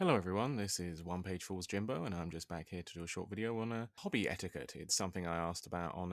Hello everyone, this is One Page Fool's Jimbo, and I'm just back here to do a short video on hobby etiquette. It's something I asked about on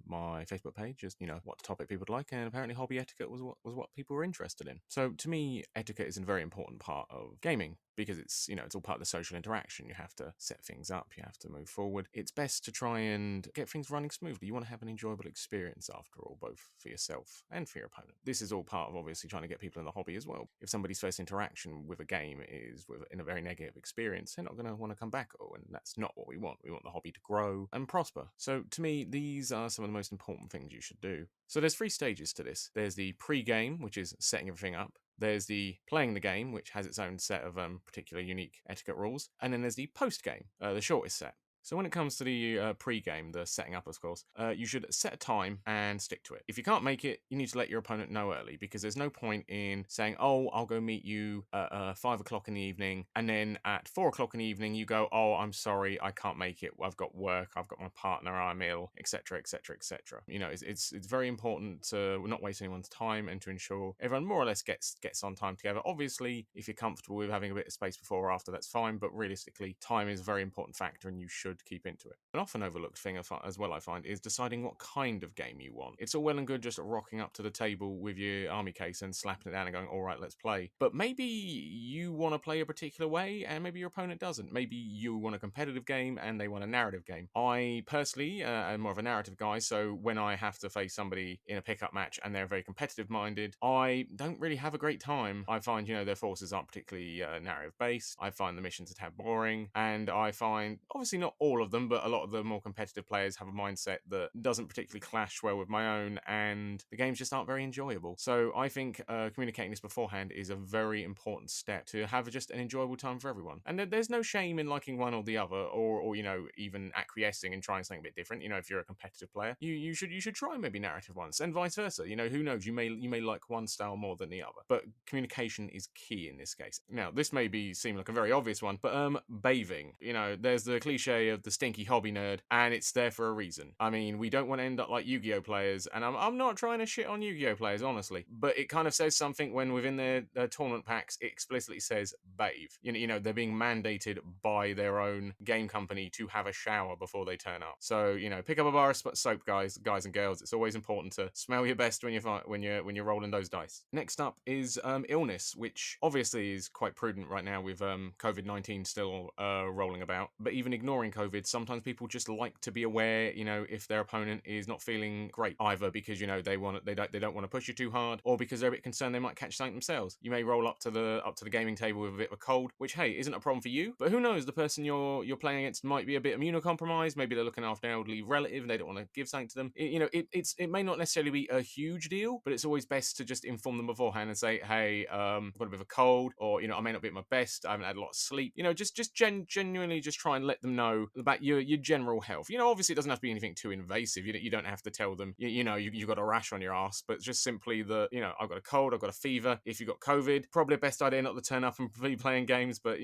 my Facebook page, just what topic people would like, and apparently hobby etiquette was what people were interested in. So to me, etiquette is a very important part of gaming because it's all part of the social interaction. You have to set things up, you have to move forward. It's best to try and get things running smoothly. You want to have an enjoyable experience after all, both for yourself and for your opponent. This is all part of obviously trying to get people in the hobby as well. If somebody's first interaction with a game is in a very negative experience, they're not going to want to come back. And that's not what we want. We want the hobby to grow and prosper. So to me, these are some of the most important things you should do. So there's 3 stages to this. There's the pre-game, which is setting everything up. There's the playing the game, which has its own set of particular unique etiquette rules. And then there's the post-game, the shortest set. So when it comes to the pre-game, the setting up, of course, you should set a time and stick to it. If you can't make it, you need to let your opponent know early, because there's no point in saying, oh, I'll go meet you at 5 o'clock in the evening, and then at 4 o'clock in the evening, you go, oh, I'm sorry, I can't make it. I've got work, I've got my partner, I'm ill, etc., etc., etc. It's very important to not waste anyone's time and to ensure everyone more or less gets on time together. Obviously, if you're comfortable with having a bit of space before or after, that's fine, but realistically, time is a very important factor and you should keep into it. An often overlooked thing as well, I find, is deciding what kind of game you want. It's all well and good just rocking up to the table with your army case and slapping it down and going, all right, let's play. But maybe you want to play a particular way and maybe your opponent doesn't. Maybe you want a competitive game and they want a narrative game. I personally am more of a narrative guy, so when I have to face somebody in a pickup match and they're very competitive minded, I don't really have a great time. I find, their forces aren't particularly narrative based. I find the missions a tad boring, and I find, obviously not all of them, but a lot of the more competitive players have a mindset that doesn't particularly clash well with my own, and the games just aren't very enjoyable. So I think communicating this beforehand is a very important step to have just an enjoyable time for everyone. And there's no shame in liking one or the other, or even acquiescing and trying something a bit different. If you're a competitive player, you should try maybe narrative ones, and vice versa. Who knows? You may like one style more than the other, but communication is key in this case. Now, this may seem like a very obvious one, but bathing. There's the cliche of the stinky hobby nerd, and it's there for a reason. I mean, we don't want to end up like Yu-Gi-Oh players, and I'm not trying to shit on Yu-Gi-Oh players, honestly, but it kind of says something when within their tournament packs it explicitly says bathe. They're being mandated by their own game company to have a shower before they turn up. So pick up a bar of soap, guys and girls. It's always important to smell your best when you're rolling those dice. Next up is illness, which obviously is quite prudent right now with COVID-19 still rolling about. But even ignoring COVID, sometimes people just like to be aware, if their opponent is not feeling great, either because they don't want to push you too hard, or because they're a bit concerned they might catch something themselves. You may roll up to the gaming table with a bit of a cold, which isn't a problem for you, but who knows, the person you're playing against might be a bit immunocompromised. Maybe they're looking after an elderly relative and they don't want to give something to them. It may not necessarily be a huge deal, but it's always best to just inform them beforehand and say, hey, I've got a bit of a cold, or I may not be at my best, I haven't had a lot of sleep. Just genuinely just try and let them know about your general health. Obviously it doesn't have to be anything too invasive. You don't have to tell them you've got a rash on your ass, but just simply that I've got a cold, I've got a fever. If you've got COVID, probably a best idea not to turn up and be playing games, but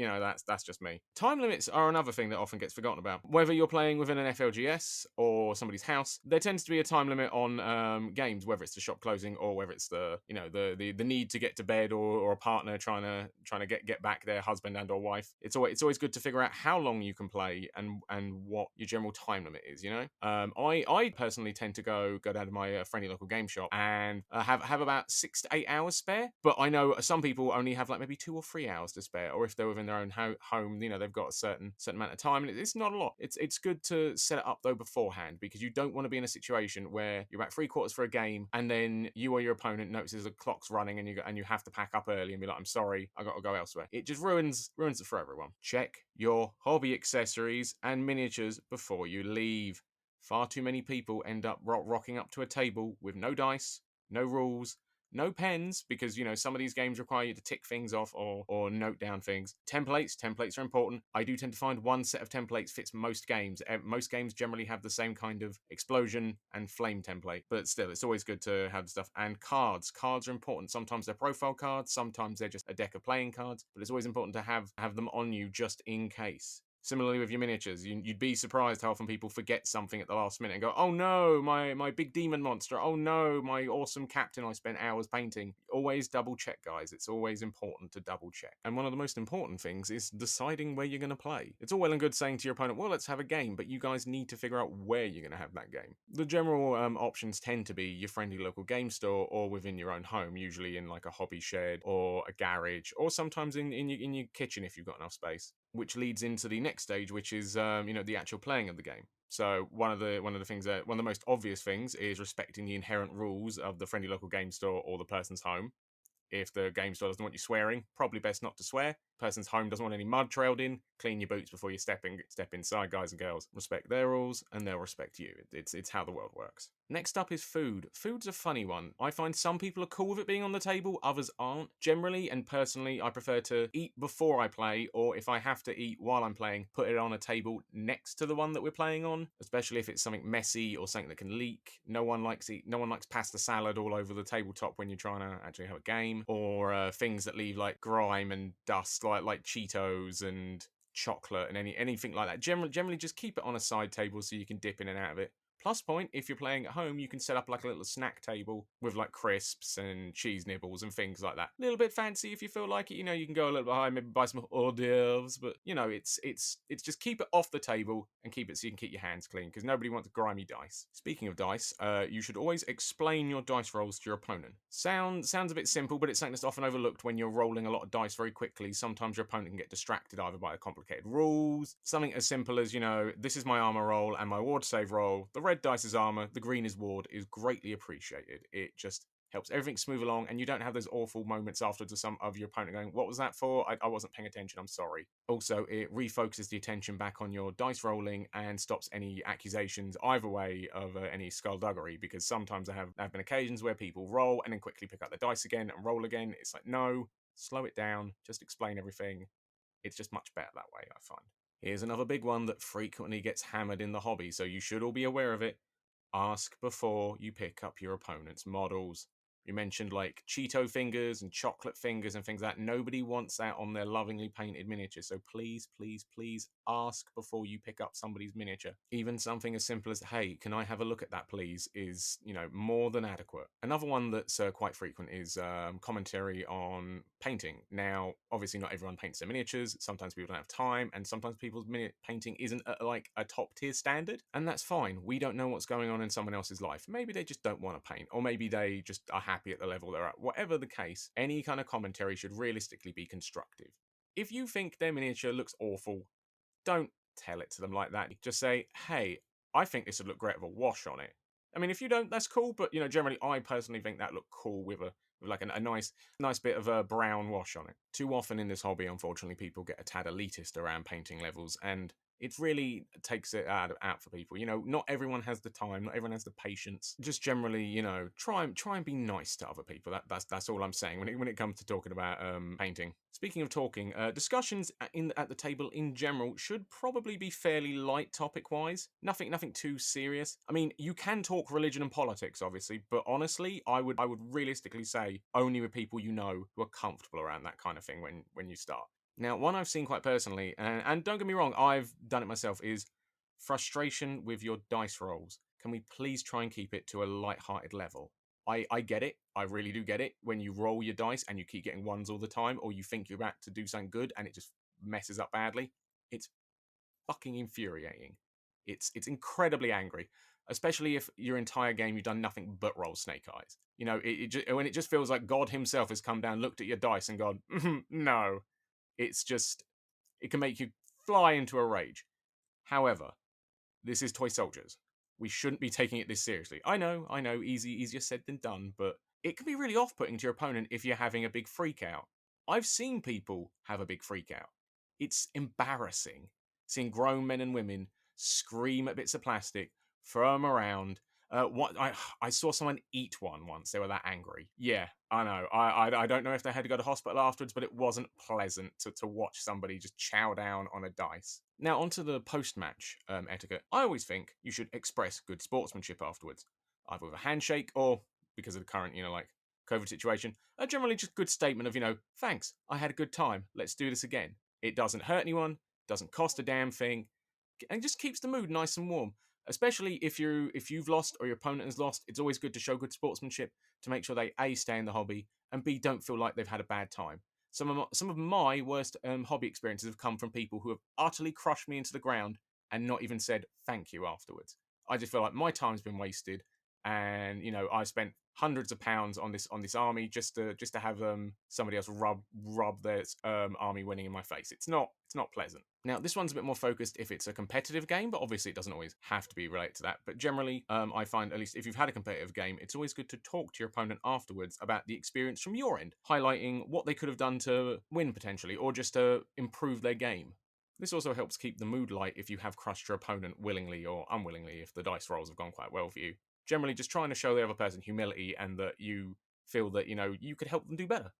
that's just me. Time limits are another thing that often gets forgotten about. Whether you're playing within an FLGS or somebody's house, there tends to be a time limit on games, whether it's the shop closing or whether it's the need to get to bed, or a partner trying to get back their husband and or wife. It's always good to figure out how long you can play and what your general time limit is. I personally tend to go down to my friendly local game shop and have about 6 to 8 hours spare. But I know some people only have like maybe 2 or 3 hours to spare, or if they're within their own home, they've got a certain amount of time, and it's not a lot. It's good to set it up though beforehand, because you don't want to be in a situation where you're about 3/4 for a game and then you or your opponent notices the clock's running and you have to pack up early and be like, I'm sorry, I got to go elsewhere. It just ruins it for everyone. Check your hobby accessories and miniatures before you leave. Far too many people end up rocking up to a table with no dice, no rules, no pens, because some of these games require you to tick things off or note down things. Templates are important. I do tend to find one set of templates fits most games. Most games generally have the same kind of explosion and flame template, but still, it's always good to have stuff. And cards are important. Sometimes they're profile cards, sometimes they're just a deck of playing cards, but it's always important to have them on you just in case. Similarly with your miniatures, you'd be surprised how often people forget something at the last minute and go, "Oh no, my big demon monster! Oh no, my awesome captain I spent hours painting." Always double check, guys. It's always important to double check. And one of the most important things is deciding where you're going to play. It's all well and good saying to your opponent, "Well, let's have a game," but you guys need to figure out where you're going to have that game. The general options tend to be your friendly local game store or within your own home, usually in like a hobby shed or a garage, or sometimes in your kitchen if you've got enough space. Which leads into the next stage, which is the actual playing of the game. So one of the things that one of the most obvious things is respecting the inherent rules of the friendly local game store or the person's home. If the game store doesn't want you swearing, probably best not to swear. Person's home doesn't want any mud trailed in. Clean your boots before you step inside, guys and girls. Respect their rules, and they'll respect you. It's how the world works. Next up is food. Food's a funny one. I find some people are cool with it being on the table, others aren't. Generally and personally, I prefer to eat before I play, or if I have to eat while I'm playing, put it on a table next to the one that we're playing on, especially if it's something messy or something that can leak. No one likes pasta salad all over the tabletop when you're trying to actually have a game, or things that leave like grime and dust, like Cheetos and chocolate and anything like that. Generally, just keep it on a side table so you can dip in and out of it. Plus point, if you're playing at home, you can set up like a little snack table with like crisps and cheese nibbles and things like that. A little bit fancy if you feel like it. You can go a little bit high, maybe buy some hors d'oeuvres, but it's just keep it off the table and keep it so you can keep your hands clean because nobody wants grimy dice. Speaking of dice, you should always explain your dice rolls to your opponent. Sounds a bit simple, but it's something that's often overlooked when you're rolling a lot of dice very quickly. Sometimes your opponent can get distracted either by the complicated rules, something as simple as, this is my armor roll and my ward save roll. The red dice is armor, the green is ward, is greatly appreciated. It just helps everything smooth along, and you don't have those awful moments afterwards of some of your opponent going, "What was that for? I wasn't paying attention, I'm sorry." Also, it refocuses the attention back on your dice rolling and stops any accusations either way of any skullduggery, because sometimes there have been occasions where people roll and then quickly pick up the dice again and roll again. It's like, no, slow it down, just explain everything. It's just much better that way, I find. Here's another big one that frequently gets hammered in the hobby, so you should all be aware of it. Ask before you pick up your opponent's models. You mentioned like Cheeto fingers and chocolate fingers and things like that. Nobody wants that on their lovingly painted miniature. So please, please, please ask before you pick up somebody's miniature. Even something as simple as, "Hey, can I have a look at that, please?" is, more than adequate. Another one that's quite frequent is commentary on painting. Now, obviously, not everyone paints their miniatures. Sometimes people don't have time, and sometimes people's painting isn't like a top tier standard, and that's fine. We don't know what's going on in someone else's life. Maybe they just don't want to paint, or maybe they just are happy at the level they're at. Whatever the case, any kind of commentary should realistically be constructive. If you think their miniature looks awful, don't tell it to them like that. Just say, "Hey, I think this would look great with a wash on it." I mean, if you don't, that's cool. But generally, I personally think that look cool with like a nice bit of a brown wash on it. Too often in this hobby, unfortunately, people get a tad elitist around painting levels, and it really takes it out for people. Not everyone has the time, not everyone has the patience. Just generally, try and be nice to other people. That's all I'm saying when it comes to talking about painting. Speaking of talking, discussions at the table in general should probably be fairly light topic wise. Nothing too serious. I mean, you can talk religion and politics, obviously, but honestly, I would realistically say only with people who are comfortable around that kind of thing when you start. Now, one I've seen quite personally, and don't get me wrong, I've done it myself, is frustration with your dice rolls. Can we please try and keep it to a light-hearted level? I get it. I really do get it. When you roll your dice and you keep getting ones all the time, or you think you're about to do something good and it just messes up badly, it's fucking infuriating. It's incredibly angry, especially if your entire game you've done nothing but roll snake eyes. When it just feels like God himself has come down, looked at your dice, and gone, no. It's just, it can make you fly into a rage. However, this is Toy Soldiers. We shouldn't be taking it this seriously. I know, easier said than done, but it can be really off-putting to your opponent if you're having a big freak out. I've seen people have a big freak out. It's embarrassing seeing grown men and women scream at bits of plastic, throw them around. I saw someone eat one once. They were that angry. Yeah, I know. I don't know if they had to go to hospital afterwards, but it wasn't pleasant to watch somebody just chow down on a dice. Now, onto the post-match etiquette. I always think you should express good sportsmanship afterwards, either with a handshake or, because of the current, like COVID situation, a generally just good statement of, thanks, I had a good time. Let's do this again. It doesn't hurt anyone. doesn't cost a damn thing, and just keeps the mood nice and warm. Especially if you've lost or your opponent has lost, it's always good to show good sportsmanship to make sure they A, stay in the hobby, and B, don't feel like they've had a bad time. Some of my worst hobby experiences have come from people who have utterly crushed me into the ground and not even said thank you afterwards. I just feel like my time's been wasted, and I spent hundreds of pounds on this army just to have somebody else rub their army winning in my face. It's not pleasant. Now, this one's a bit more focused if it's a competitive game, but obviously it doesn't always have to be related to that. But generally, I find, at least if you've had a competitive game, it's always good to talk to your opponent afterwards about the experience from your end, highlighting what they could have done to win potentially, or just to improve their game. This also helps keep the mood light if you have crushed your opponent willingly or unwillingly, if the dice rolls have gone quite well for you. Generally, just trying to show the other person humility and that you feel that, you could help them do better.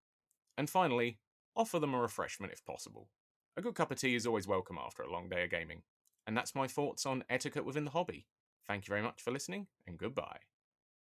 And finally, offer them a refreshment if possible. A good cup of tea is always welcome after a long day of gaming. And that's my thoughts on etiquette within the hobby. Thank you very much for listening, and goodbye.